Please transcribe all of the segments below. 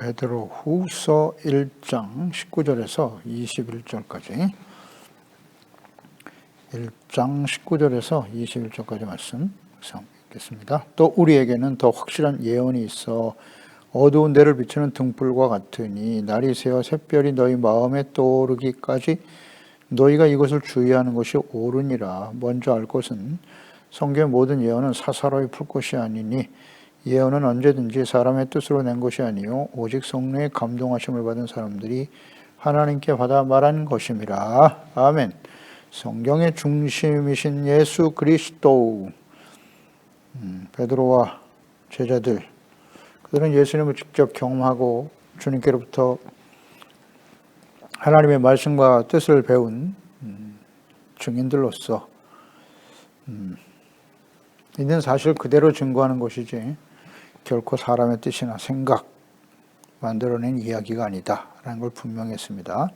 베드로 후서 1장 19절에서 21절까지 1장 19절에서 21절까지 말씀 읽겠습니다. 또 우리에게는 더 확실한 예언이 있어 어두운 데를 비추는 등불과 같으니 날이 새어 샛별이 너희 마음에 떠오르기까지 너희가 이것을 주의하는 것이 옳으니라. 먼저 알 것은 성경의 모든 예언은 사사로이 풀 것이 아니니 예언은 언제든지 사람의 뜻으로 낸 것이 아니요 오직 성령의 감동하심을 받은 사람들이 하나님께 받아 말한 것임이라. 아멘. 성경의 중심이신 예수 그리스도. 베드로와 제자들, 그들은 예수님을 직접 경험하고 주님께로부터 하나님의 말씀과 뜻을 배운 증인들로서 있는 사실 그대로 증거하는 것이지 결코 사람의 뜻이나 생각, 만들어낸 이야기가 아니다라는 걸 분명히 했습니다.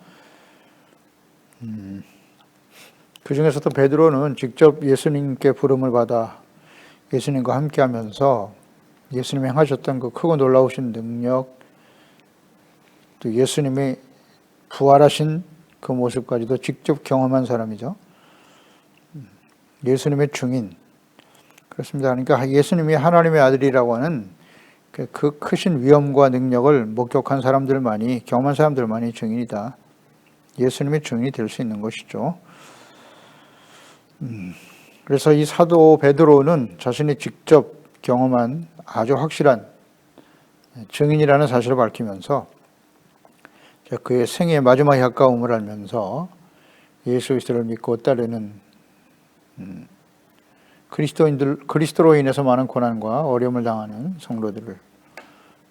그 중에서도 베드로는 직접 예수님께 부름을 받아 예수님과 함께하면서 예수님이 행하셨던 그 크고 놀라우신 능력, 또 예수님이 부활하신 그 모습까지도 직접 경험한 사람이죠. 예수님의 증인. 그렇습니다. 그러니까 예수님이 하나님의 아들이라고 하는 그 크신 위엄과 능력을 목격한 사람들만이, 경험한 사람들만이 증인이다. 예수님의 증인이 될 수 있는 것이죠. 그래서 이 사도 베드로는 자신이 직접 경험한 아주 확실한 증인이라는 사실을 밝히면서 그의 생애의 마지막에 가까움을 알면서 예수 그리스도를 믿고 따르는 그리스도로 인해서 많은 고난과 어려움을 당하는 성도들을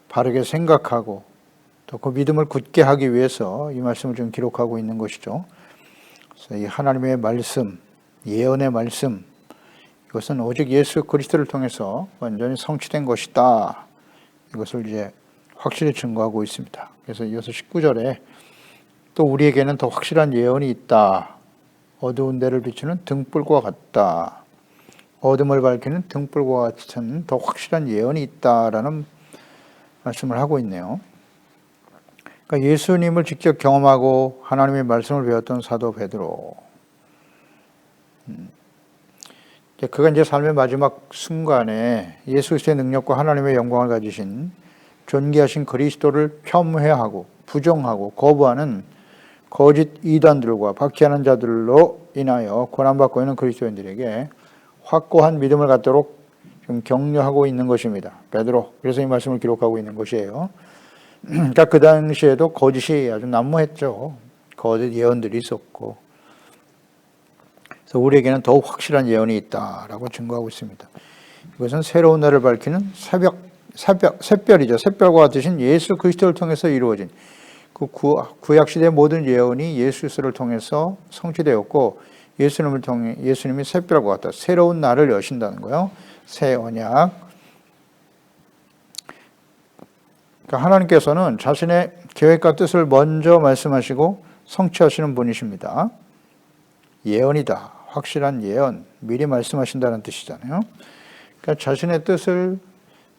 바르게 생각하고 또 그 믿음을 굳게 하기 위해서 이 말씀을 좀 기록하고 있는 것이죠. 그래서 이 하나님의 말씀, 예언의 말씀, 이것은 오직 예수 그리스도를 통해서 완전히 성취된 것이다. 이것을 이제 확실히 증거하고 있습니다. 그래서 이어서 19절에 또 우리에게는 더 확실한 예언이 있다. 어두운 데를 비추는 등불과 같다. 어둠을 밝히는 등불과 같은 더 확실한 예언이 있다라는 말씀을 하고 있네요. 그러니까 예수님을 직접 경험하고 하나님의 말씀을 배웠던 사도 베드로. 그가 이제 삶의 마지막 순간에 예수 그리스도의 능력과 하나님의 영광을 가지신 존귀하신 그리스도를 폄훼하고 부정하고 거부하는 거짓 이단들과 박해하는 자들로 인하여 고난받고 있는 그리스도인들에게 확고한 믿음을 갖도록 좀 격려하고 있는 것입니다. 베드로. 그래서 이 말씀을 기록하고 있는 것이에요. 그러니까 그 당시에도 거짓이 아주 난무했죠. 거짓 예언들이 있었고. 그래서 우리에게는 더욱 확실한 예언이 있다라고 증거하고 있습니다. 이것은 새로운 날을 밝히는 샛별이죠. 샛별과 같으신 예수 그리스도를 통해서 이루어진 그 구약시대의 모든 예언이 예수 그리스도를 통해서 성취되었고 예수님이 샛별과 같다. 새로운 날을 여신다는 거예요. 새 언약. 그러니까 하나님께서는 자신의 계획과 뜻을 먼저 말씀하시고 성취하시는 분이십니다. 예언이다. 확실한 예언. 미리 말씀하신다는 뜻이잖아요. 그러니까 자신의 뜻을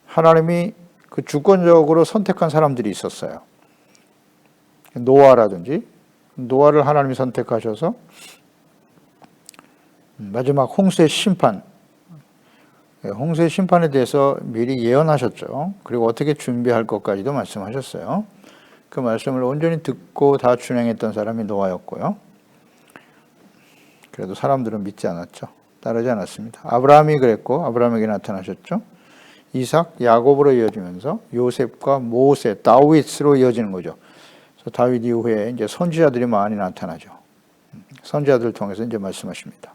하나님이 그 주권적으로 선택한 사람들이 있었어요. 노아라든지 노아를 하나님이 선택하셔서 마지막 홍수의 심판에 대해서 미리 예언하셨죠. 그리고 어떻게 준비할 것까지도 말씀하셨어요. 그 말씀을 온전히 듣고 다 준행했던 사람이 노아였고요. 그래도 사람들은 믿지 않았죠. 따르지 않았습니다. 아브라함이 그랬고 아브라함에게 나타나셨죠. 이삭, 야곱으로 이어지면서 요셉과 모세, 다윗으로 이어지는 거죠. 그래서 다윗 이후에 이제 선지자들이 많이 나타나죠. 선지자들을 통해서 이제 말씀하십니다.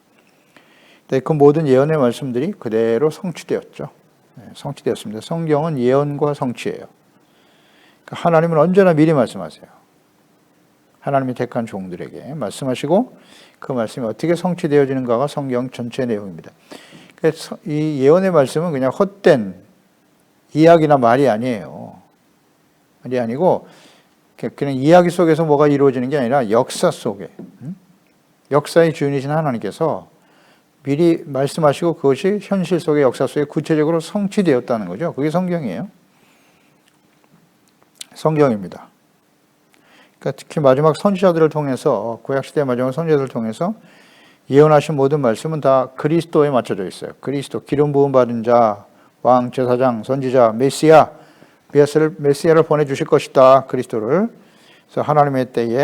그 모든 예언의 말씀들이 그대로 성취되었죠. 성취되었습니다. 성경은 예언과 성취예요. 그러니까 하나님은 언제나 미리 말씀하세요. 하나님이 택한 종들에게 말씀하시고 그 말씀이 어떻게 성취되어지는가가 성경 전체 내용입니다. 그래서 이 예언의 말씀은 그냥 헛된 이야기나 말이 아니에요. 말이 아니고 그냥 이야기 속에서 뭐가 이루어지는 게 아니라 역사 속에, 역사의 주인이신 하나님께서 미리 말씀하시고 그것이 현실 속의 역사 속에 구체적으로 성취되었다는 거죠. 그게 성경이에요. 성경입니다. 그러니까 특히 마지막 선지자들을 통해서, 구약시대의 마지막 선지자들을 통해서 예언하신 모든 말씀은 다 그리스도에 맞춰져 있어요. 그리스도, 기름 부음 받은 자, 왕, 제사장, 선지자, 메시아를 보내주실 것이다. 그리스도를. 그래서 하나님의 때에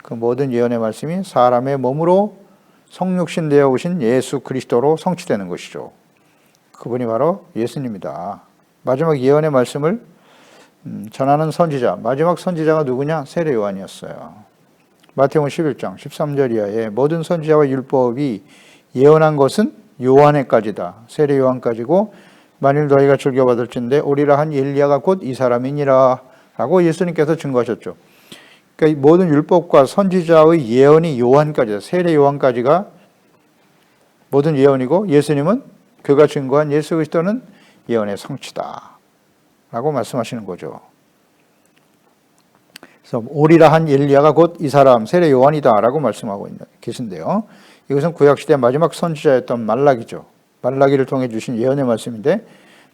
그 모든 예언의 말씀이 사람의 몸으로 성육신 되어 오신 예수 그리스도로 성취되는 것이죠. 그분이 바로 예수님이다. 마지막 예언의 말씀을 전하는 선지자, 마지막 선지자가 누구냐? 세례 요한이었어요. 마태복음 11장 13절 이하에 모든 선지자와 율법이 예언한 것은 요한에까지다. 세례 요한까지고 만일 너희가 즐겨받을진대 오리라 한 엘리야가 곧 이 사람이니라 라고 예수님께서 증거하셨죠. 그러니까 모든 율법과 선지자의 예언이 요한까지다. 세례 요한까지가 모든 예언이고 예수님은 그가 증거한 예수 그리스도는 예언의 성취다 라고 말씀하시는 거죠. 그래서 오리라 한 엘리야가 곧 이 사람 세례 요한이다 라고 말씀하고 계신데요. 이것은 구약시대 마지막 선지자였던 말라기죠. 말라기를 통해 주신 예언의 말씀인데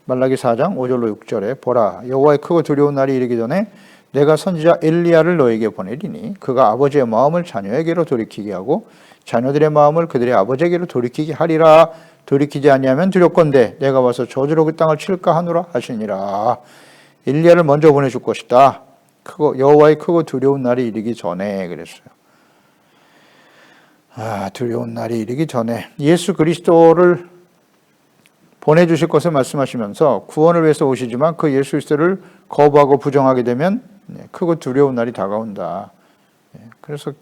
말라기 4장 5절로 6절에 보라 여호와의 크고 두려운 날이 이르기 전에 내가 선지자 엘리야를 너에게 보내리니 그가 아버지의 마음을 자녀에게로 돌이키게 하고 자녀들의 마음을 그들의 아버지에게로 돌이키게 하리라. 돌이키지 아니하면 두렵건대 내가 와서 저주로 그 땅을 칠까 하노라 하시니라. 엘리야를 먼저 보내줄 것이다. 여호와의 크고 두려운 날이 이르기 전에 그랬어요. 두려운 날이 이르기 전에 예수 그리스도를 보내주실 것을 말씀하시면서 구원을 위해서 오시지만 그 예수 그리스도를 거부하고 부정하게 되면 크고 두려운 날이 다가온다. 그래서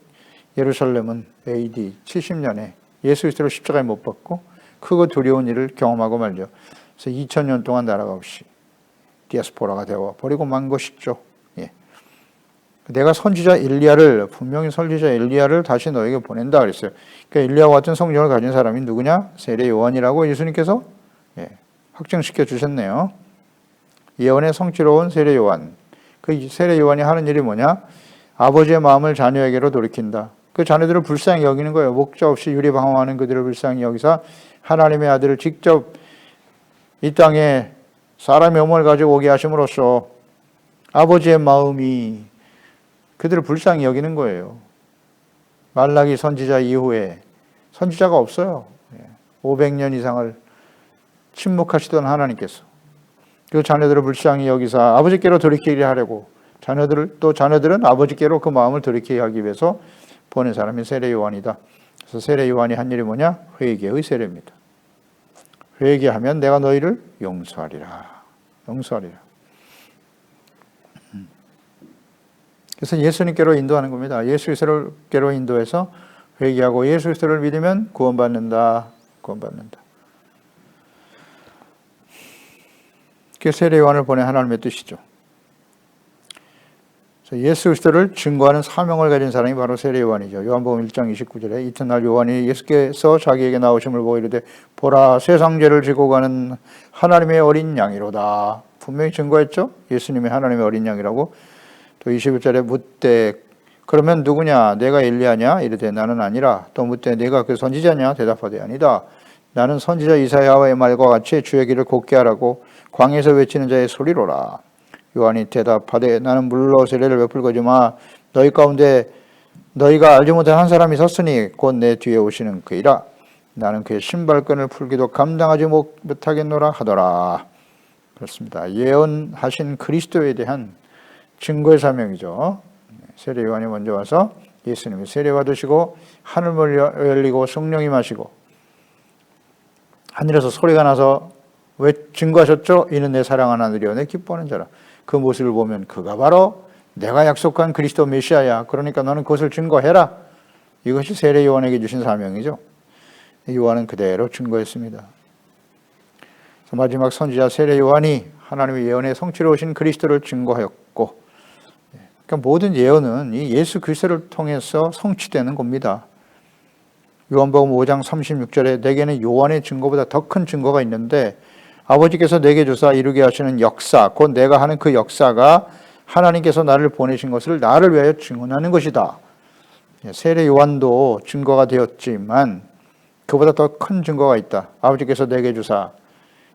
예루살렘은 AD 70년에 예수 그리스도를 십자가에 못 박고 크고 두려운 일을 경험하고 말죠. 그래서 2000년 동안 나라가 없이 디아스포라가 되어 버리고 만 것이죠. 내가 선지자 엘리야를 분명히 선지자 엘리야를 다시 너에게 보낸다 그랬어요. 그러니까 엘리야와 같은 성령을 가진 사람이 누구냐? 세례 요한이라고 예수님께서 확증시켜 주셨네요. 예언의 성취로운 세례 요한. 그 세례 요한이 하는 일이 뭐냐? 아버지의 마음을 자녀에게로 돌이킨다. 그 자녀들을 불쌍히 여기는 거예요. 목자 없이 유리방황하는 그들을 불쌍히 여기사 하나님의 아들을 직접 이 땅에 사람의 몸을 가지고 오게 하심으로써 아버지의 마음이 그들을 불쌍히 여기는 거예요. 말라기 선지자 이후에 선지자가 없어요. 500년 이상을 침묵하시던 하나님께서 그 자녀들을 불쌍히 여기사 아버지께로 돌이키게 하려고 자녀들은 아버지께로 그 마음을 돌이키게 하기 위해서 보낸 사람이 세례 요한이다. 그래서 세례 요한이 한 일이 뭐냐? 회개의 세례입니다. 회개하면 내가 너희를 용서하리라. 그래서 예수님께로 인도하는 겁니다. 예수 그리스도께로 인도해서 회개하고 예수 그리스도를 믿으면 구원받는다. 그게 세례 요한을 보낸 하나님의 뜻이죠. 예수 그리스도를 증거하는 사명을 가진 사람이 바로 세례 요한이죠. 요한복음 1장 29절에 이튿날 요한이 예수께서 자기에게 나오심을 보고 이르되 보라 세상 죄를 지고 가는 하나님의 어린 양이로다. 분명히 증거했죠. 예수님이 하나님의 어린 양이라고. 또 21절에 묻되 그러면 누구냐? 내가 엘리야냐? 이르되 나는 아니라. 또 묻되 내가 그 선지자냐? 대답하되 아니다. 나는 선지자 이사야의 말과 같이 주의 길을 곧게 하라고 광야에서 외치는 자의 소리로라. 요한이 대답하되 나는 물로 세례를 베풀거지만 너희 가운데 너희가 알지 못한 한 사람이 섰으니 곧 내 뒤에 오시는 그이라. 나는 그의 신발끈을 풀기도 감당하지 못하겠노라 하더라. 그렇습니다. 예언하신 그리스도에 대한 증거의 사명이죠. 세례 요한이 먼저 와서 예수님이 세례 받으시고 하늘문이 열리고 성령이 마시고 하늘에서 소리가 나서 왜 증거하셨죠? 이는 내 사랑하는 아들이요 내 기뻐하는 자라. 그 모습을 보면 그가 바로 내가 약속한 그리스도 메시아야. 그러니까 너는 그것을 증거해라. 이것이 세례 요한에게 주신 사명이죠. 요한은 그대로 증거했습니다. 마지막 선지자 세례 요한이 하나님의 예언의 성취로 오신 그리스도를 증거하였고, 그러니까 모든 예언은 이 예수 그리스도를 통해서 성취되는 겁니다. 요한복음 5장 36절에 내게는 요한의 증거보다 더 큰 증거가 있는데 아버지께서 내게 주사 이루게 하시는 역사, 곧 내가 하는 그 역사가 하나님께서 나를 보내신 것을 나를 위하여 증언하는 것이다. 세례 요한도 증거가 되었지만 그보다 더 큰 증거가 있다. 아버지께서 내게 주사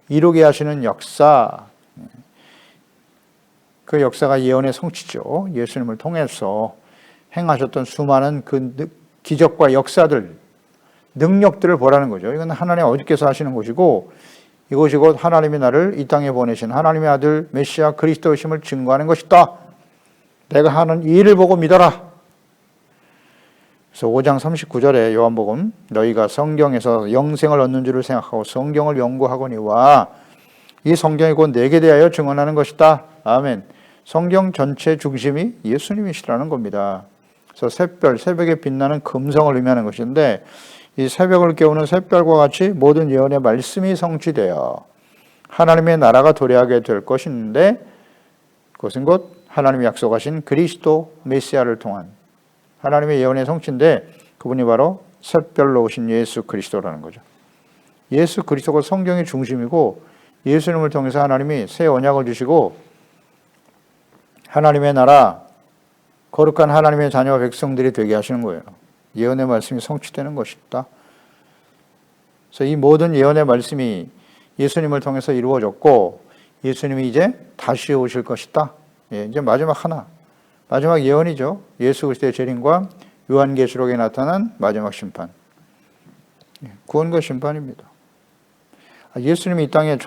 이루게 하시는 역사, 그 역사가 예언의 성취죠. 예수님을 통해서 행하셨던 수많은 그 기적과 역사들, 능력들을 보라는 거죠. 이건 하나님 아버지께서 하시는 것이고 이것이 곧 하나님이 나를 이 땅에 보내신 하나님의 아들 메시아 그리스도이심을 증거하는 것이다. 내가 하는 이 일을 보고 믿어라. 그래서 5장 39절에 요한복음 너희가 성경에서 영생을 얻는 줄을 생각하고 성경을 연구하거니와 이 성경이 곧 내게 대하여 증언하는 것이다. 아멘. 성경 전체 중심이 예수님이시라는 겁니다. 그래서 샛별, 새벽에 빛나는 금성을 의미하는 것인데 이 새벽을 깨우는 샛별과 같이 모든 예언의 말씀이 성취되어 하나님의 나라가 도래하게 될 것인데 그것은 곧 하나님이 약속하신 그리스도 메시아를 통한 하나님의 예언의 성취인데 그분이 바로 샛별로 오신 예수 그리스도라는 거죠. 예수 그리스도가 성경의 중심이고 예수님을 통해서 하나님이 새 언약을 주시고 하나님의 나라, 거룩한 하나님의 자녀와 백성들이 되게 하시는 거예요. 예언의 말씀이 성취되는 것이다. 그래서 이 모든 예언의 말씀이 예수님을 통해서 이루어졌고 예수님이 이제 다시 오실 것이다. 이제 마지막 예언이죠. 예수 그리스도의 재림과 요한계시록에 나타난 마지막 심판. 구원과 심판입니다. 예수님이 이 땅에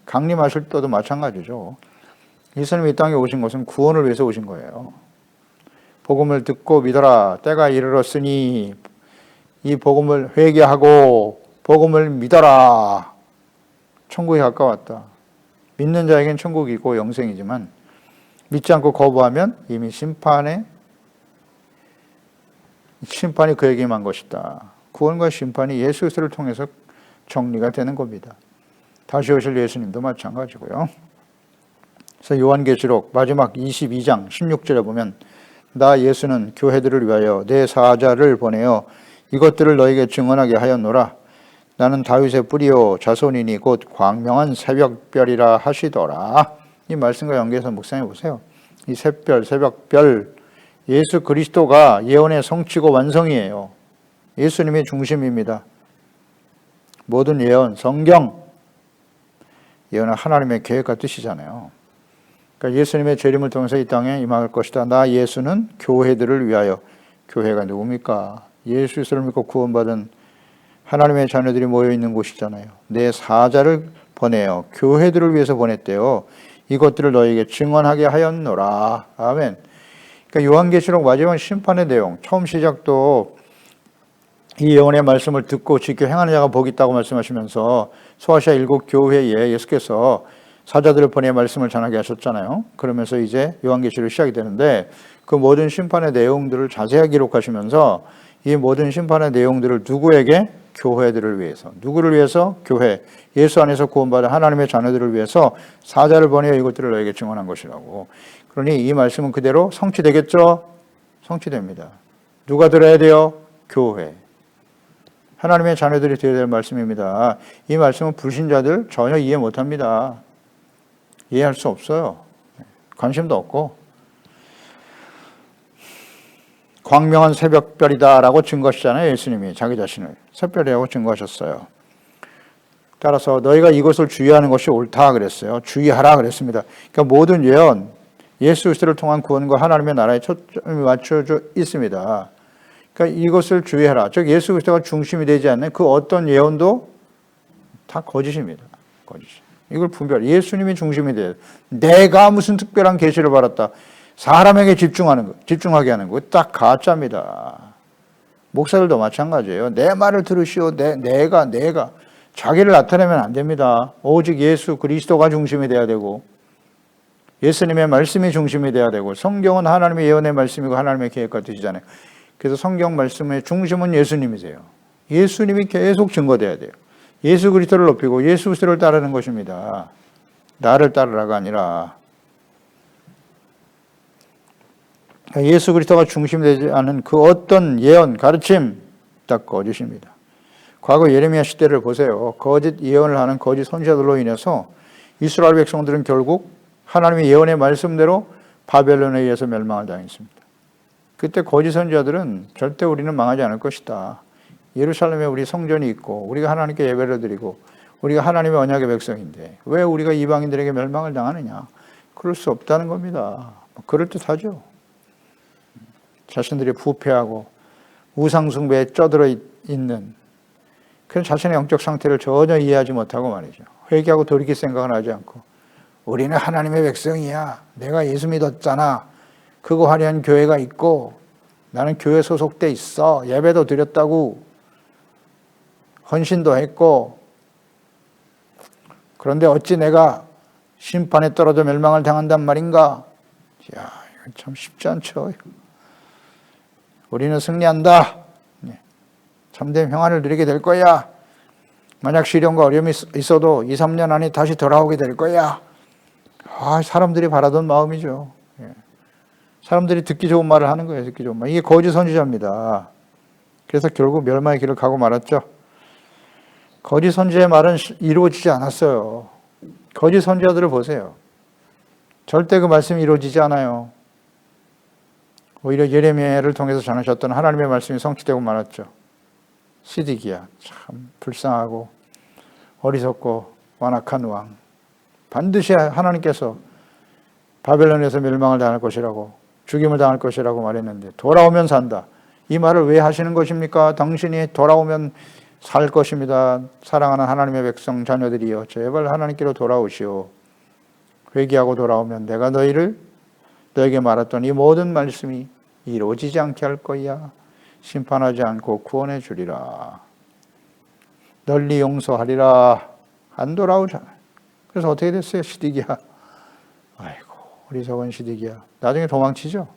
강림하실 때도 마찬가지죠. 예수님이 이 땅에 오신 것은 구원을 위해서 오신 거예요. 복음을 듣고 믿어라. 때가 이르렀으니 이 복음을 회개하고 복음을 믿어라. 천국이 가까웠다. 믿는 자에겐 천국이 있고 영생이지만 믿지 않고 거부하면 이미 심판이 그에게 임한 것이다. 구원과 심판이 예수 그리스도를 통해서 정리가 되는 겁니다. 다시 오실 예수님도 마찬가지고요. 그래서 요한계시록 마지막 22장 16절에 보면 나 예수는 교회들을 위하여 내 사자를 보내어 이것들을 너에게 증언하게 하였노라. 나는 다윗의 뿌리요 자손이니 곧 광명한 새벽별이라 하시더라. 이 말씀과 연계해서 묵상해 보세요. 이 새별, 새벽별, 예수 그리스도가 예언의 성취고 완성이에요. 예수님이 중심입니다. 모든 예언, 성경, 예언은 하나님의 계획과 뜻이잖아요. 그러니까 예수님의 재림을 통해서 이 땅에 임할 것이다. 나 예수는 교회들을 위하여. 교회가 누굽니까? 예수 그리스도를 믿고 구원받은 하나님의 자녀들이 모여있는 곳이잖아요. 내 사자를 보내요. 교회들을 위해서 보냈대요. 이것들을 너에게 증언하게 하였노라. 아멘. 그러니까 요한계시록 마지막 심판의 내용, 처음 시작도 이 예언의 말씀을 듣고 지켜 행하는 자가 복이 있다고 말씀하시면서 소아시아 7교회에 예수께서 사자들을 보내 말씀을 전하게 하셨잖아요. 그러면서 이제 요한계시록이 시작이 되는데 그 모든 심판의 내용들을 자세하게 기록하시면서 이 모든 심판의 내용들을 누구에게? 교회들을 위해서. 누구를 위해서? 교회. 예수 안에서 구원받은 하나님의 자녀들을 위해서 사자를 보내어 이것들을 너에게 증언한 것이라고. 그러니 이 말씀은 그대로 성취되겠죠? 성취됩니다. 누가 들어야 돼요? 교회. 하나님의 자녀들이 되어야 될 말씀입니다. 이 말씀은 불신자들 전혀 이해 못합니다. 이해할 수 없어요. 관심도 없고. 광명한 새벽별이다라고 증거하시잖아요. 예수님이 자기 자신을 새별이라고 증거하셨어요. 따라서 너희가 이것을 주의하는 것이 옳다 그랬어요. 주의하라 그랬습니다. 그러니까 모든 예언, 예수 그리스도를 통한 구원과 하나님의 나라에 초점이 맞춰져 있습니다. 그러니까 이것을 주의하라. 즉 예수 그리스도가 중심이 되지 않는 그 어떤 예언도 다 거짓입니다. 거짓. 이걸 분별. 예수님이 중심이 돼요. 내가 무슨 특별한 계시를 받았다. 사람에게 집중하게 하는 거. 딱 가짜입니다. 목사들도 마찬가지예요. 내 말을 들으시오. 내가. 자기를 나타내면 안 됩니다. 오직 예수 그리스도가 중심이 돼야 되고, 예수님의 말씀이 중심이 돼야 되고, 성경은 하나님의 예언의 말씀이고 하나님의 계획과 뜻이잖아요. 그래서 성경 말씀의 중심은 예수님이세요. 예수님이 계속 증거돼야 돼요. 예수 그리스도를 높이고 예수 그리스도를 따르는 것입니다. 나를 따르라가 아니라. 예수 그리스도가 중심되지 않은 그 어떤 예언, 가르침 다 거짓입니다. 과거 예레미야 시대를 보세요. 거짓 예언을 하는 거짓 선지자들로 인해서 이스라엘 백성들은 결국 하나님의 예언의 말씀대로 바벨론에 의해서 멸망을 당했습니다. 그때 거짓 선지자들은 절대 우리는 망하지 않을 것이다. 예루살렘에 우리 성전이 있고 우리가 하나님께 예배를 드리고 우리가 하나님의 언약의 백성인데 왜 우리가 이방인들에게 멸망을 당하느냐. 그럴 수 없다는 겁니다. 그럴듯하죠. 자신들이 부패하고 우상숭배에 쩌들어 있는 그런 자신의 영적 상태를 전혀 이해하지 못하고 말이죠. 회개하고 돌이킬 생각은 하지 않고 우리는 하나님의 백성이야. 내가 예수 믿었잖아. 그거 하려는 교회가 있고 나는 교회 소속돼 있어. 예배도 드렸다고 헌신도 했고 그런데 어찌 내가 심판에 떨어져 멸망을 당한단 말인가? 이야, 이건 참 쉽지 않죠. 우리는 승리한다. 참된 평안을 누리게 될 거야. 만약 시련과 어려움이 있어도 2, 3년 안에 다시 돌아오게 될 거야. 사람들이 바라던 마음이죠. 사람들이 듣기 좋은 말을 하는 거예요. 듣기 좋은 말. 이게 거짓 선지자입니다. 그래서 결국 멸망의 길을 가고 말았죠. 거짓 선지자의 말은 이루어지지 않았어요. 거짓 선지자들을 보세요. 절대 그 말씀이 이루어지지 않아요. 오히려 예레미야를 통해서 전하셨던 하나님의 말씀이 성취되고 말았죠. 시드기야 참 불쌍하고 어리석고 완악한 왕. 반드시 하나님께서 바벨론에서 멸망을 당할 것이라고 죽임을 당할 것이라고 말했는데 돌아오면 산다. 이 말을 왜 하시는 것입니까? 당신이 돌아오면 살 것입니다. 사랑하는 하나님의 백성 자녀들이여 제발 하나님께로 돌아오시오. 회개하고 돌아오면 내가 너에게 말했던 이 모든 말씀이 이루어지지 않게 할 거야. 심판하지 않고 구원해 주리라. 널리 용서하리라. 안 돌아오잖아요. 그래서 어떻게 됐어요? 시드기야. 아이고 어리석은 시드기야. 나중에 도망치죠.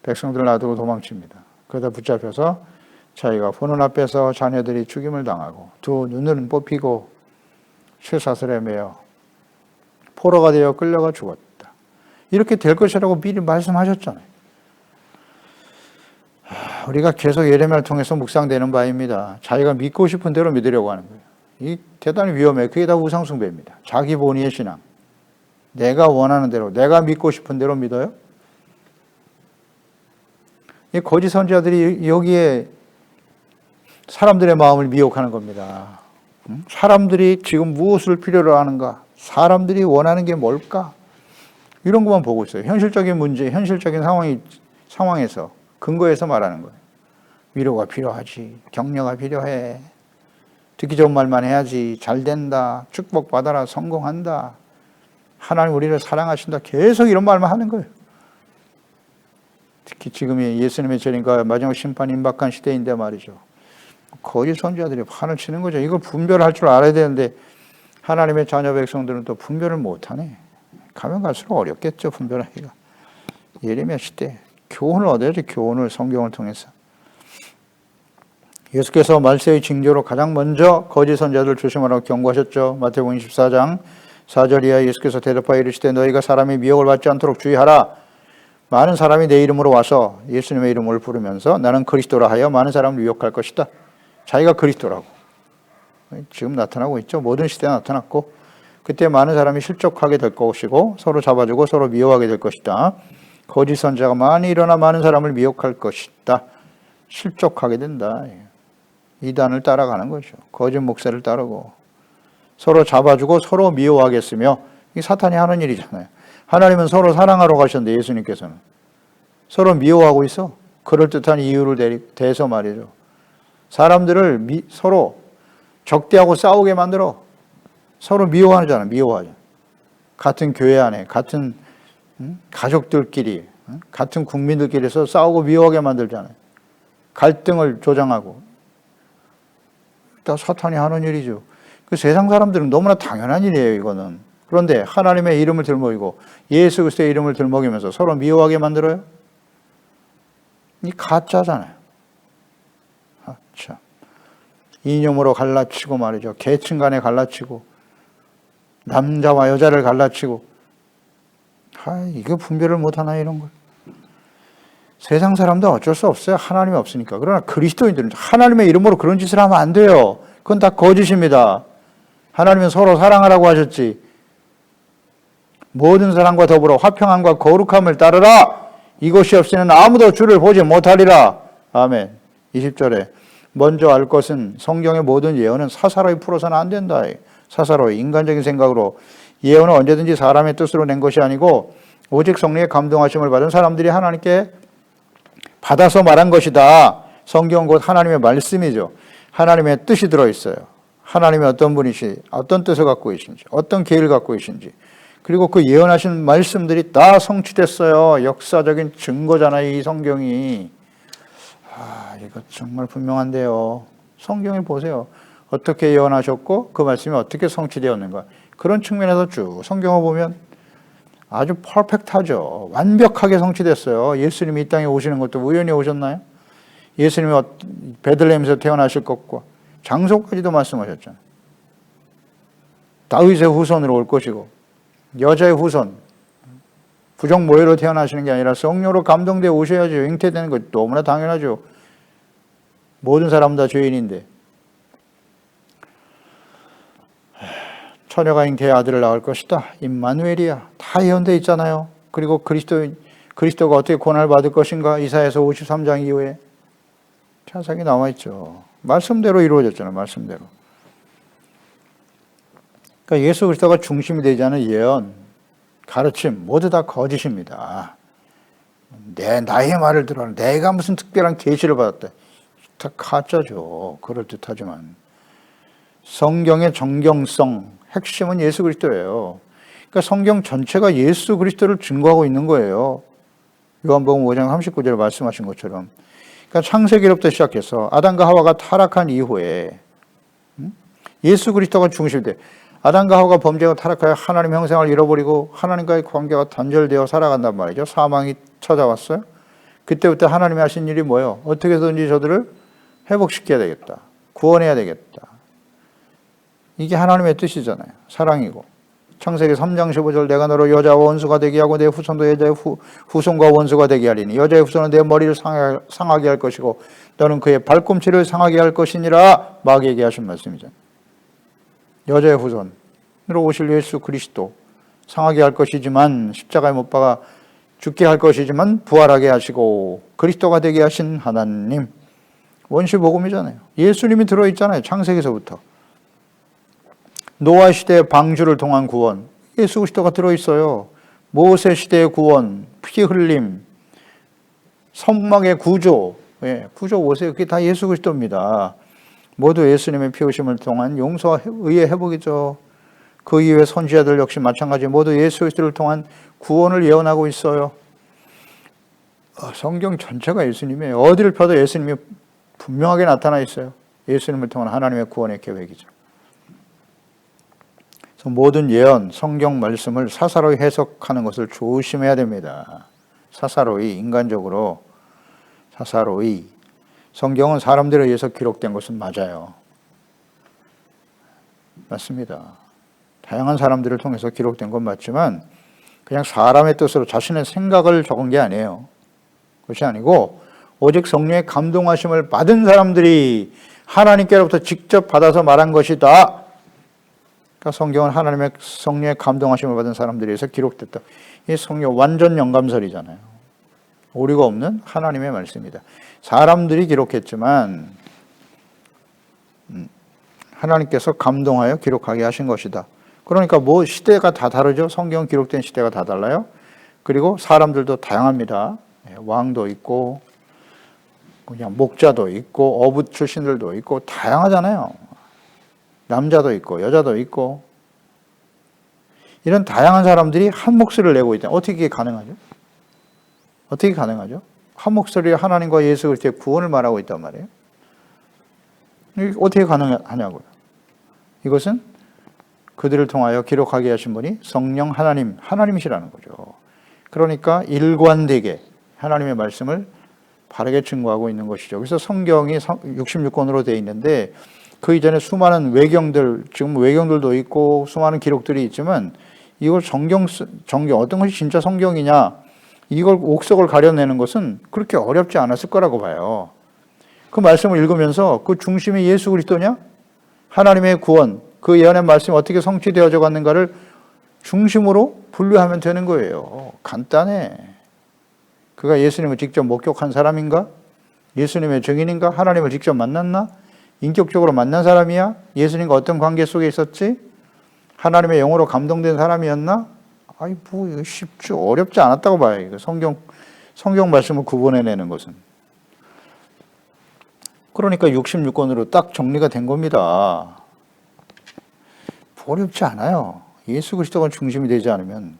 백성들 놔두고 도망칩니다. 그러다 붙잡혀서 자기가 보는 앞에서 자녀들이 죽임을 당하고 두 눈은 뽑히고 쇠사슬에 매여 포로가 되어 끌려가 죽었다. 이렇게 될 것이라고 미리 말씀하셨잖아요. 우리가 계속 예레미야를 통해서 묵상되는 바입니다. 자기가 믿고 싶은 대로 믿으려고 하는 거예요. 이 대단히 위험해요. 그게 다 우상숭배입니다. 자기 본위의 신앙. 내가 원하는 대로, 내가 믿고 싶은 대로 믿어요? 이 거짓 선지자들이 여기에 사람들의 마음을 미혹하는 겁니다. 사람들이 지금 무엇을 필요로 하는가? 사람들이 원하는 게 뭘까? 이런 것만 보고 있어요. 현실적인 문제, 현실적인 상황에서 근거해서 말하는 거예요. 위로가 필요하지. 격려가 필요해. 듣기 좋은 말만 해야지. 잘 된다. 축복받아라. 성공한다. 하나님 우리를 사랑하신다. 계속 이런 말만 하는 거예요. 특히 지금이 예수님의 절인가 마지막 심판이 임박한 시대인데 말이죠. 거짓 선지자들이 판을 치는 거죠. 이걸 분별할 줄 알아야 되는데 하나님의 자녀 백성들은 또 분별을 못하네. 가면 갈수록 어렵겠죠. 분별하기가. 예레미야 시대 교훈을 얻어야지. 교훈을 성경을 통해서. 예수께서 말세의 징조로 가장 먼저 거짓 선지자들을 조심하라고 경고하셨죠. 마태복음 24장 4절 이하 예수께서 대답하여 이르시되 너희가 사람의 미혹을 받지 않도록 주의하라. 많은 사람이 내 이름으로 와서 예수님의 이름을 부르면서 나는 그리스도라 하여 많은 사람을 유혹할 것이다. 자기가 그리스도라고. 지금 나타나고 있죠. 모든 시대에 나타났고 그때 많은 사람이 실족하게 될 것이고 서로 잡아주고 서로 미워하게 될 것이다. 거짓 선지자가 많이 일어나 많은 사람을 미혹할 것이다. 실족하게 된다. 이단을 따라가는 거죠. 거짓 목사를 따르고 서로 잡아주고 서로 미워하겠으며 이게 사탄이 하는 일이잖아요. 하나님은 서로 사랑하러 가셨는데 예수님께서는 서로 미워하고 있어. 그럴듯한 이유를 대서 말이죠. 사람들을 서로 적대하고 싸우게 만들어. 서로 미워하잖아. 미워하죠. 같은 교회 안에 같은 가족들끼리 같은 국민들끼리서 싸우고 미워하게 만들잖아요. 갈등을 조장하고. 다 사탄이 하는 일이죠. 그 세상 사람들은 너무나 당연한 일이에요. 이거는. 그런데 하나님의 이름을 들먹이고 예수 그리스도의 이름을 들먹이면서 서로 미워하게 만들어요? 이 가짜잖아요. 참. 이념으로 갈라치고 말이죠. 계층 간에 갈라치고 남자와 여자를 갈라치고 이거 분별을 못하나 이런 걸. 세상 사람도 어쩔 수 없어요. 하나님이 없으니까. 그러나 그리스도인들은 하나님의 이름으로 그런 짓을 하면 안 돼요. 그건 다 거짓입니다. 하나님은 서로 사랑하라고 하셨지. 모든 사람과 더불어 화평함과 거룩함을 따르라. 이것이 없이는 아무도 주를 보지 못하리라. 아멘. 20절에 먼저 알 것은 성경의 모든 예언은 사사로이 풀어서는 안 된다. 사사로이 인간적인 생각으로 예언은 언제든지 사람의 뜻으로 낸 것이 아니고 오직 성령의 감동하심을 받은 사람들이 하나님께 받아서 말한 것이다. 성경은 곧 하나님의 말씀이죠. 하나님의 뜻이 들어있어요. 하나님이 어떤 분이시, 어떤 뜻을 갖고 계신지, 어떤 계획을 갖고 계신지, 그리고 그 예언하신 말씀들이 다 성취됐어요. 역사적인 증거잖아요, 이 성경이. 이거 정말 분명한데요. 성경에 보세요. 어떻게 예언하셨고 그 말씀이 어떻게 성취되었는가. 그런 측면에서 쭉 성경을 보면 아주 퍼펙트하죠. 완벽하게 성취됐어요. 예수님이 이 땅에 오시는 것도 우연히 오셨나요? 예수님이 베들레헴에서 태어나실 것과 장소까지도 말씀하셨잖아요. 다윗의 후손으로 올 것이고 여자의 후손, 부정 모해로 태어나시는 게 아니라 성령으로 감동되어 오셔야죠. 잉태되는 것 너무나 당연하죠. 모든 사람 다 죄인인데 처녀가 잉태의 아들을 낳을 것이다. 임마누엘이야. 다 예언되어 있잖아요. 그리고 그리스도가 어떻게 고난을 받을 것인가. 이사야서 53장 이후에 자세하게 나와 있죠. 말씀대로 이루어졌잖아요. 말씀대로. 그러니까 예수 그리스도가 중심이 되지 않은 예언, 가르침 모두 다 거짓입니다. 나의 말을 들어 내가 무슨 특별한 계시를 받았다. 다 가짜죠. 그럴듯하지만 성경의 정경성 핵심은 예수 그리스도예요. 그러니까 성경 전체가 예수 그리스도를 증거하고 있는 거예요. 요한복음 5장 39절에 말씀하신 것처럼. 그러니까 창세기로부터 시작해서 아담과 하와가 타락한 이후에 예수 그리스도가 중심이 돼. 아담과 하와가 범죄하고 타락하여 하나님 형상을 잃어버리고 하나님과의 관계가 단절되어 살아간단 말이죠. 사망이 찾아왔어요. 그때부터 하나님이 하신 일이 뭐예요? 어떻게든지 저들을 회복시켜야 되겠다. 구원해야 되겠다. 이게 하나님의 뜻이잖아요. 사랑이고. 창세기 3장 15절 내가 너로 여자와 원수가 되게 하고 내 후손도 여자의 후손과 원수가 되게 하리니 여자의 후손은 내 머리를 상하게 할 것이고 너는 그의 발꿈치를 상하게 할 것이니라 마귀에게 하신 말씀이잖아요. 여자의 후손으로 오실 예수 그리스도 상하게 할 것이지만 십자가에 못 박아 죽게 할 것이지만 부활하게 하시고 그리스도가 되게 하신 하나님. 원시복음이잖아요. 예수님이 들어있잖아요. 창세기서부터. 노아 시대의 방주를 통한 구원, 예수 그리스도가 들어있어요. 모세 시대의 구원, 피 흘림, 선막의 구조, 구조 보세요. 그게 다 예수 그리스도입니다. 모두 예수님의 피 흘림을 통한 용서와 의의 회복이죠. 그 이후에 선지자들 역시 마찬가지 모두 예수 그리스도를 통한 구원을 예언하고 있어요. 성경 전체가 예수님이에요. 어디를 펴도 예수님이 분명하게 나타나 있어요. 예수님을 통한 하나님의 구원의 계획이죠. 그래서 모든 예언, 성경 말씀을 사사로이 해석하는 것을 조심해야 됩니다. 사사로이, 인간적으로 사사로이. 성경은 사람들에 의해서 기록된 것은 맞아요. 맞습니다. 다양한 사람들을 통해서 기록된 건 맞지만 그냥 사람의 뜻으로 자신의 생각을 적은 게 아니에요. 그것이 아니고 오직 성령의 감동하심을 받은 사람들이 하나님께로부터 직접 받아서 말한 것이다. 그러니까 성경은 하나님의 성령의 감동하심을 받은 사람들에 의해서 기록됐다. 이 성경 완전 영감설이잖아요. 오류가 없는 하나님의 말씀이다. 사람들이 기록했지만 하나님께서 감동하여 기록하게 하신 것이다. 그러니까 뭐 시대가 다 다르죠. 성경 기록된 시대가 다 달라요. 그리고 사람들도 다양합니다. 왕도 있고 그냥 목자도 있고 어부 출신들도 있고 다양하잖아요. 남자도 있고 여자도 있고 이런 다양한 사람들이 한 목소리를 내고 있다. 어떻게 가능하죠? 어떻게 가능하죠? 한 목소리에 하나님과 예수 그리스도의 구원을 말하고 있단 말이에요. 이게 어떻게 가능하냐고요. 이것은 그들을 통하여 기록하게 하신 분이 성령 하나님이시라는 거죠. 그러니까 일관되게 하나님의 말씀을 바르게 증거하고 있는 것이죠. 그래서 성경이 66권으로 되어 있는데 그 이전에 수많은 외경들, 지금 외경들도 있고 수많은 기록들이 있지만 이걸 정경 어떤 것이 진짜 성경이냐 이걸 옥석을 가려내는 것은 그렇게 어렵지 않았을 거라고 봐요. 그 말씀을 읽으면서 그 중심이 예수 그리스도냐? 하나님의 구원, 그 예언의 말씀이 어떻게 성취되어져 갔는가를 중심으로 분류하면 되는 거예요. 간단해. 그가 예수님을 직접 목격한 사람인가? 예수님의 증인인가? 하나님을 직접 만났나? 인격적으로 만난 사람이야? 예수님과 어떤 관계 속에 있었지? 하나님의 영으로 감동된 사람이었나? 아이, 뭐, 이거 쉽죠. 어렵지 않았다고 봐요. 이거 성경 말씀을 구분해내는 것은. 그러니까 66권으로 딱 정리가 된 겁니다. 어렵지 않아요. 예수 그리스도가 중심이 되지 않으면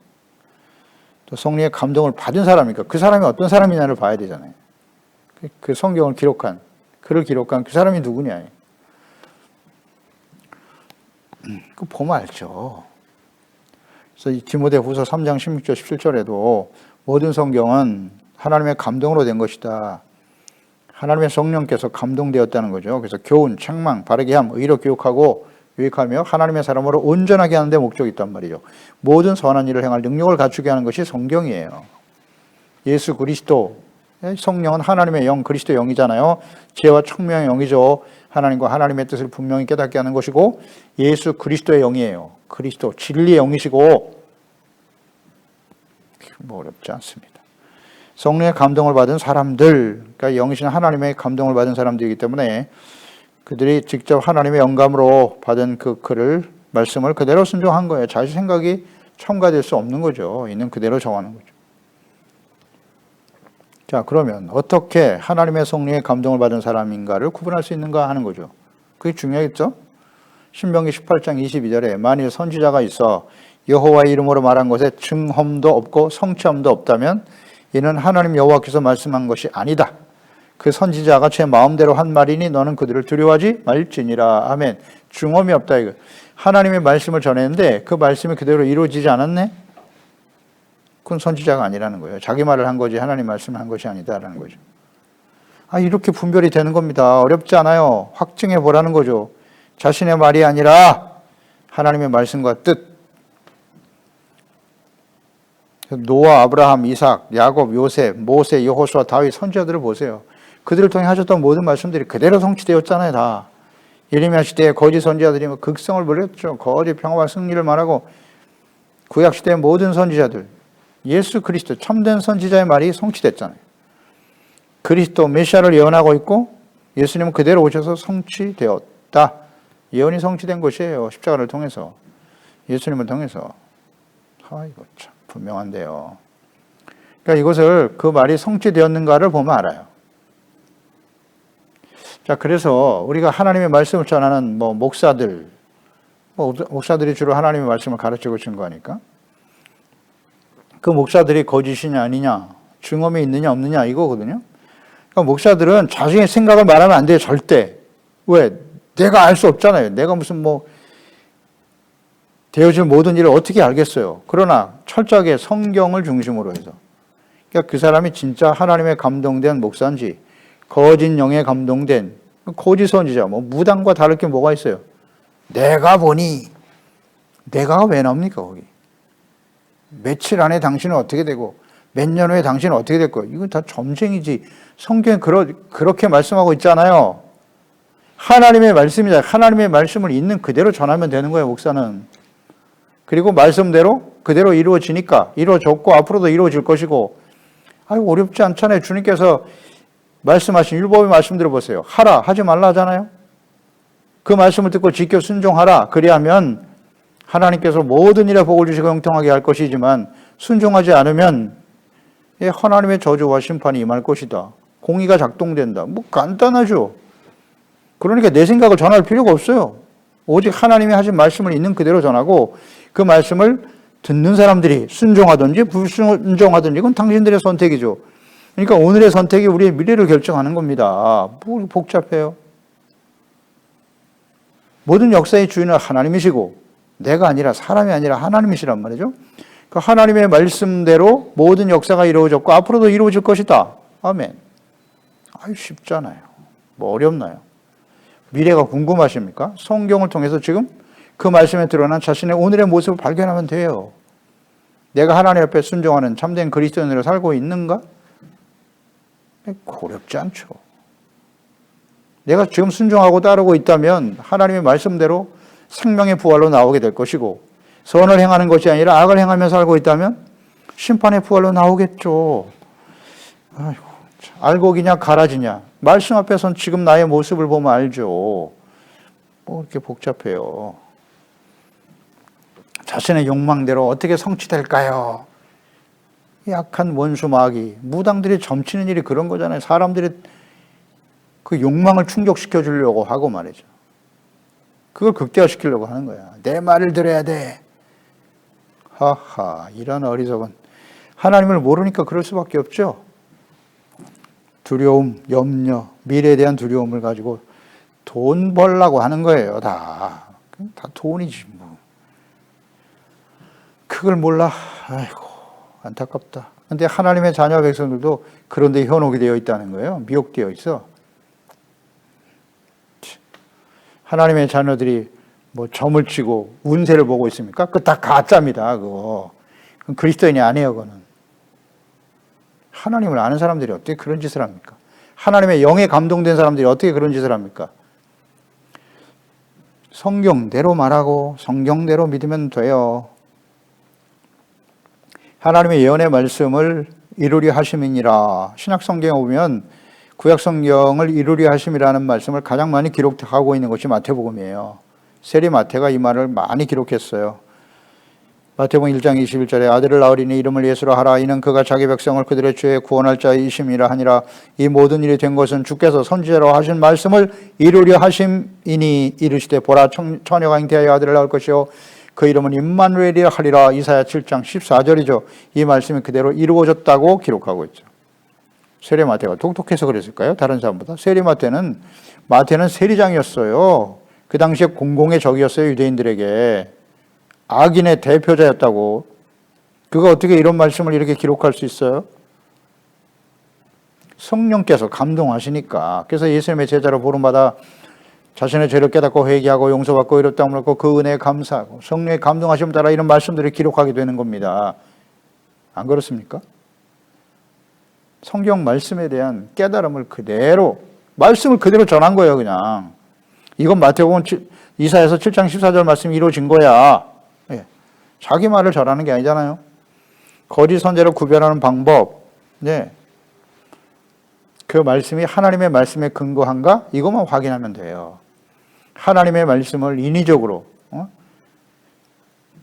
또 성령의 감동을 받은 사람이니까 그 사람이 어떤 사람이냐를 봐야 되잖아요. 그 성경을 기록한, 글을 기록한 그 사람이 누구냐. 그거 보면 알죠. 그래서 이 디모데후서 3장 16절 17절에도 모든 성경은 하나님의 감동으로 된 것이다. 하나님의 성령께서 감동되었다는 거죠. 그래서 교훈, 책망, 바르게 함, 의로 교육하고 유익하며 하나님의 사람으로 온전하게 하는 데 목적이 있단 말이죠. 모든 선한 일을 행할 능력을 갖추게 하는 것이 성경이에요. 예수 그리스도, 성령은 하나님의 영, 그리스도의 영이잖아요. 지혜와 청명의 영이죠. 하나님과 하나님의 뜻을 분명히 깨닫게 하는 것이고 예수 그리스도의 영이에요. 그리스도, 진리의 영이시고 뭐 어렵지 않습니다. 성령의 감동을 받은 사람들, 그러니까 영이신 하나님의 감동을 받은 사람들이기 때문에 그들이 직접 하나님의 영감으로 받은 그 글을, 말씀을 그대로 순종한 거예요. 자기 생각이 첨가될 수 없는 거죠. 있는 그대로 정하는 거죠. 자, 그러면 어떻게 하나님의 성령의 감동을 받은 사람인가를 구분할 수 있는가 하는 거죠. 그게 중요하겠죠? 신명기 18장 22절에 만일 선지자가 있어 여호와의 이름으로 말한 것에 증험도 없고 성취함도 없다면 이는 하나님 여호와께서 말씀한 것이 아니다. 그 선지자가 제 마음대로 한 말이니 너는 그들을 두려워하지 말지니라. 아멘. 증험이 없다 이거. 하나님의 말씀을 전했는데 그 말씀이 그대로 이루어지지 않았네? 그건 선지자가 아니라는 거예요. 자기 말을 한 거지 하나님 말씀을 한 것이 아니다라는 거죠. 아, 이렇게 분별이 되는 겁니다. 어렵지 않아요. 확증해 보라는 거죠. 자신의 말이 아니라 하나님의 말씀과 뜻. 노아, 아브라함, 이삭, 야곱, 요셉, 모세, 여호수아, 다윗 선지자들을 보세요. 그들을 통해 하셨던 모든 말씀들이 그대로 성취되었잖아요. 다. 예레미야 시대에 거짓 선지자들이 극성을 부렸죠. 거짓 평화와 승리를 말하고 구약 시대의 모든 선지자들, 예수 그리스도 참된 선지자의 말이 성취됐잖아요. 그리스도 메시아를 예언하고 있고 예수님은 그대로 오셔서 성취되었다. 예언이 성취된 것이에요. 십자가를 통해서. 예수님을 통해서. 이거 참 분명한데요. 그러니까 이것을 그 말이 성취되었는가를 보면 알아요. 자, 그래서 우리가 하나님의 말씀을 전하는 목사들, 목사들이 주로 하나님의 말씀을 가르치고 증거하니까 그 목사들이 거짓이냐 아니냐, 증언이 있느냐 없느냐 이거거든요. 그러니까 목사들은 자신의 생각을 말하면 안 돼요. 절대. 왜? 내가 알 수 없잖아요. 내가 무슨 되어질 모든 일을 어떻게 알겠어요. 그러나 철저하게 성경을 중심으로 해서. 그러니까 그 사람이 진짜 하나님의 감동된 목사인지 거짓 영에 감동된 거짓 선지자, 무당과 다를 게 뭐가 있어요. 내가 보니, 내가가 왜 나옵니까 거기. 며칠 안에 당신은 어떻게 되고 몇 년 후에 당신은 어떻게 될 거예요. 이건 다 점쟁이지. 성경에 그렇게 말씀하고 있잖아요. 하나님의 말씀이다. 하나님의 말씀을 있는 그대로 전하면 되는 거예요, 목사는. 그리고 말씀대로 그대로 이루어지니까 이루어졌고 앞으로도 이루어질 것이고. 어렵지 않잖아요. 주님께서 말씀하신 율법의 말씀 들어보세요. 하라, 하지 말라 하잖아요. 그 말씀을 듣고 지켜 순종하라. 그리하면 하나님께서 모든 일에 복을 주시고 형통하게 할 것이지만 순종하지 않으면 하나님의 저주와 심판이 임할 것이다. 공의가 작동된다. 간단하죠. 그러니까 내 생각을 전할 필요가 없어요. 오직 하나님이 하신 말씀을 있는 그대로 전하고 그 말씀을 듣는 사람들이 순종하든지 불순종하든지 이건 당신들의 선택이죠. 그러니까 오늘의 선택이 우리의 미래를 결정하는 겁니다. 뭐 복잡해요. 모든 역사의 주인은 하나님이시고 내가 아니라 사람이 아니라 하나님이시란 말이죠. 그 하나님의 말씀대로 모든 역사가 이루어졌고 앞으로도 이루어질 것이다. 아멘. 쉽잖아요. 어렵나요? 미래가 궁금하십니까? 성경을 통해서 지금 그 말씀에 드러난 자신의 오늘의 모습을 발견하면 돼요. 내가 하나님 앞에 순종하는 참된 그리스도인으로 살고 있는가? 어렵지 않죠. 내가 지금 순종하고 따르고 있다면 하나님의 말씀대로 생명의 부활로 나오게 될 것이고 선을 행하는 것이 아니라 악을 행하며 살고 있다면 심판의 부활로 나오겠죠. 알곡이냐 가라지냐. 말씀 앞에선 지금 나의 모습을 보면 알죠. 이렇게 복잡해요. 자신의 욕망대로 어떻게 성취될까요? 약한 원수 마귀, 무당들이 점치는 일이 그런 거잖아요. 사람들이 그 욕망을 충족시켜 주려고 하고 말이죠. 그걸 극대화시키려고 하는 거야. 내 말을 들어야 돼. 하하, 이런 어리석은. 하나님을 모르니까 그럴 수밖에 없죠. 두려움, 염려, 미래에 대한 두려움을 가지고 돈 벌라고 하는 거예요. 다 돈이지 뭐. 그걸 몰라. 아이고, 안타깝다. 근데 하나님의 자녀 백성들도 그런 데 현혹이 되어 있다는 거예요. 미혹되어 있어. 하나님의 자녀들이 뭐 점을 치고 운세를 보고 있습니까? 그거 다 가짜입니다. 그거. 그건 그리스도인이 아니에요. 그거는. 하나님을 아는 사람들이 어떻게 그런 짓을 합니까? 하나님의 영에 감동된 사람들이 어떻게 그런 짓을 합니까? 성경대로 말하고 성경대로 믿으면 돼요. 하나님의 예언의 말씀을 이루려 하심이니라. 신약 성경에 보면 구약 성경을 이루려 하심이라는 말씀을 가장 많이 기록하고 있는 것이 마태복음이에요. 세리 마태가 이 말을 많이 기록했어요. 마태복음 1장 21절에 아들을 낳으리니 이름을 예수라 하라. 이는 그가 자기 백성을 그들의 죄에 구원할 자이심이라 하니라. 이 모든 일이 된 것은 주께서 선지자로 하신 말씀을 이루려 하심이니 이르시되 보라 처녀가 잉태하여 아들을 낳을 것이요 그 이름은 임마누엘이라 하리라. 이사야 7장 14절이죠. 이 말씀이 그대로 이루어졌다고 기록하고 있죠. 세리 마태가 똑똑해서 그랬을까요? 다른 사람보다? 세리 마태는 세리장이었어요. 그 당시에 공공의 적이었어요. 유대인들에게. 악인의 대표자였다고. 그가 어떻게 이런 말씀을 이렇게 기록할 수 있어요? 성령께서 감동하시니까. 그래서 예수님의 제자로 부름받아 자신의 죄를 깨닫고 회개하고 용서받고 의롭다함을 얻고 그 은혜에 감사하고 성령의 감동하심을 따라 이런 말씀들을 기록하게 되는 겁니다. 안 그렇습니까? 성경 말씀에 대한 깨달음을 말씀을 그대로 전한 거예요. 그냥 이건 마태복음 이사야서 7장 14절 말씀이 이루어진 거야. 예. 자기 말을 전하는 게 아니잖아요. 거짓 선지자를 구별하는 방법, 네. 그 말씀이 하나님의 말씀에 근거한가? 이것만 확인하면 돼요. 하나님의 말씀을 인위적으로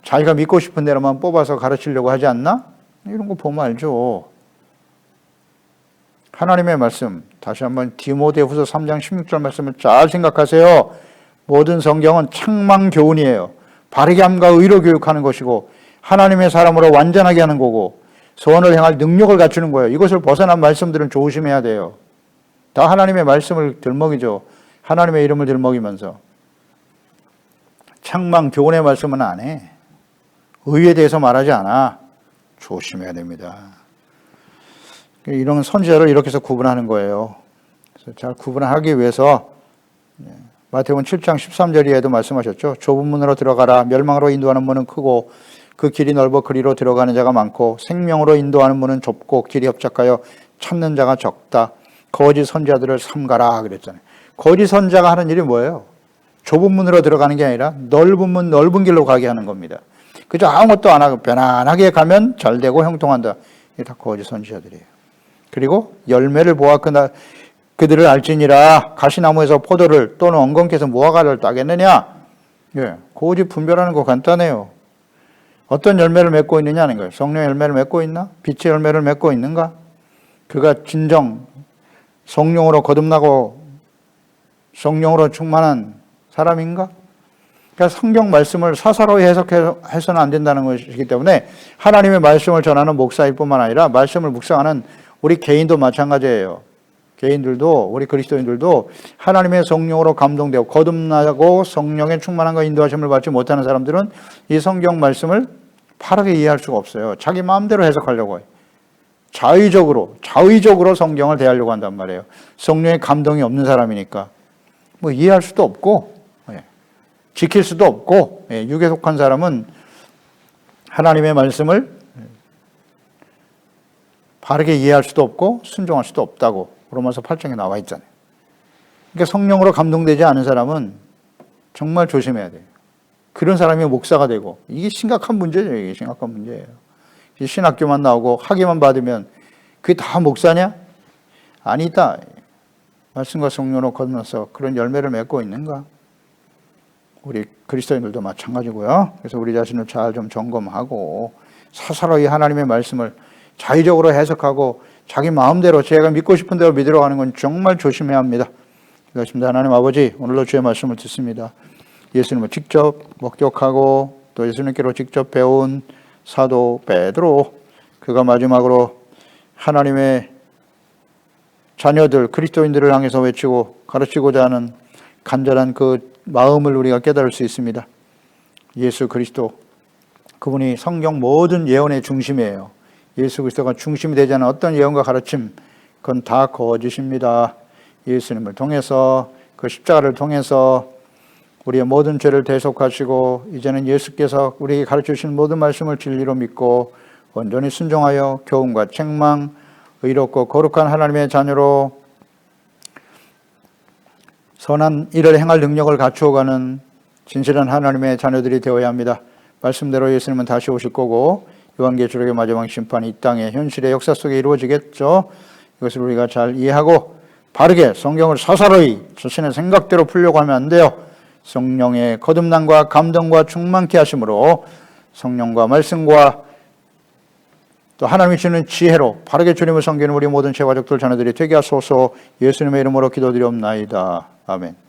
자기가 믿고 싶은 대로만 뽑아서 가르치려고 하지 않나? 이런 거 보면 알죠. 하나님의 말씀, 다시 한번 디모데후서 3장 16절 말씀을 잘 생각하세요. 모든 성경은 책망 교훈이에요. 바르게 함과 의로 교육하는 것이고 하나님의 사람으로 완전하게 하는 거고 소원을 행할 능력을 갖추는 거예요. 이것을 벗어난 말씀들은 조심해야 돼요. 다 하나님의 말씀을 들먹이죠. 하나님의 이름을 들먹이면서. 책망 교훈의 말씀은 안 해. 의에 대해서 말하지 않아. 조심해야 됩니다. 이런 선지자를 이렇게 해서 구분하는 거예요. 그래서 잘 구분하기 위해서 마태복음 7장 13절에도 말씀하셨죠. 좁은 문으로 들어가라. 멸망으로 인도하는 문은 크고 그 길이 넓어 그리로 들어가는 자가 많고 생명으로 인도하는 문은 좁고 길이 협착하여 찾는 자가 적다. 거짓 선지자들을 삼가라 그랬잖아요. 거짓 선지자가 하는 일이 뭐예요? 좁은 문으로 들어가는 게 아니라 넓은 문, 넓은 길로 가게 하는 겁니다. 그저 아무것도 안 하고 편안하게 가면 잘 되고 형통한다. 이게 다 거짓 선지자들이에요. 그리고 열매를 보아 그들을 알지니라. 가시나무에서 포도를 또는 엉겅퀴에서 무화과를 따겠느냐? 예, 거짓 분별하는 거 간단해요. 어떤 열매를 맺고 있느냐는 거예요. 성령의 열매를 맺고 있나? 빛의 열매를 맺고 있는가? 그가 진정 성령으로 거듭나고 성령으로 충만한 사람인가? 그러니까 성경 말씀을 사사로이 해석해서는 안 된다는 것이기 때문에 하나님의 말씀을 전하는 목사일 뿐만 아니라 말씀을 묵상하는 우리 개인도 마찬가지예요. 개인들도 우리 그리스도인들도 하나님의 성령으로 감동되고 거듭나고 성령의 충만함과 인도하심을 받지 못하는 사람들은 이 성경 말씀을 바르게 이해할 수가 없어요. 자기 마음대로 해석하려고 해요. 자의적으로 성경을 대하려고 한단 말이에요. 성령의 감동이 없는 사람이니까 뭐 이해할 수도 없고 지킬 수도 없고 육에 속한 사람은 하나님의 말씀을 바르게 이해할 수도 없고 순종할 수도 없다고 로마서 8장에 나와 있잖아요. 그러니까 성령으로 감동되지 않은 사람은 정말 조심해야 돼요. 그런 사람이 목사가 되고 이게 심각한 문제죠. 이게 심각한 문제예요. 신학교만 나오고 학위만 받으면 그게 다 목사냐? 아니다. 말씀과 성령으로 거듭나서 그런 열매를 맺고 있는가? 우리 그리스도인들도 마찬가지고요. 그래서 우리 자신을 잘 좀 점검하고 사사로이 하나님의 말씀을 자의적으로 해석하고 자기 마음대로 제가 믿고 싶은 대로 믿으러 가는 건 정말 조심해야 합니다. 그렇습니다. 하나님 아버지, 오늘도 주의 말씀을 듣습니다. 예수님을 직접 목격하고 또 예수님께로 직접 배운 사도 베드로, 그가 마지막으로 하나님의 자녀들 그리스도인들을 향해서 외치고 가르치고자 하는 간절한 그 마음을 우리가 깨달을 수 있습니다. 예수 그리스도, 그분이 성경 모든 예언의 중심이에요. 예수 그리스도가 중심이 되지 않은 어떤 예언과 가르침, 그건 다 거짓입니다. 예수님을 통해서, 그 십자가를 통해서 우리의 모든 죄를 대속하시고 이제는 예수께서 우리에게 가르쳐 주신 모든 말씀을 진리로 믿고 온전히 순종하여 교훈과 책망, 의롭고 거룩한 하나님의 자녀로 선한 일을 행할 능력을 갖추어가는 진실한 하나님의 자녀들이 되어야 합니다. 말씀대로 예수님은 다시 오실 거고 요한계시록의 마지막 심판이 이 땅의 현실의 역사 속에 이루어지겠죠. 이것을 우리가 잘 이해하고 바르게 성경을 사사로이 자신의 생각대로 풀려고 하면 안 돼요. 성령의 거듭남과 감동과 충만케 하심으로 성령과 말씀과 또 하나님이 주는 지혜로 바르게 주님을 섬기는 우리 모든 제가족들 자녀들이 되게 하소서. 예수님의 이름으로 기도드리옵나이다. 아멘.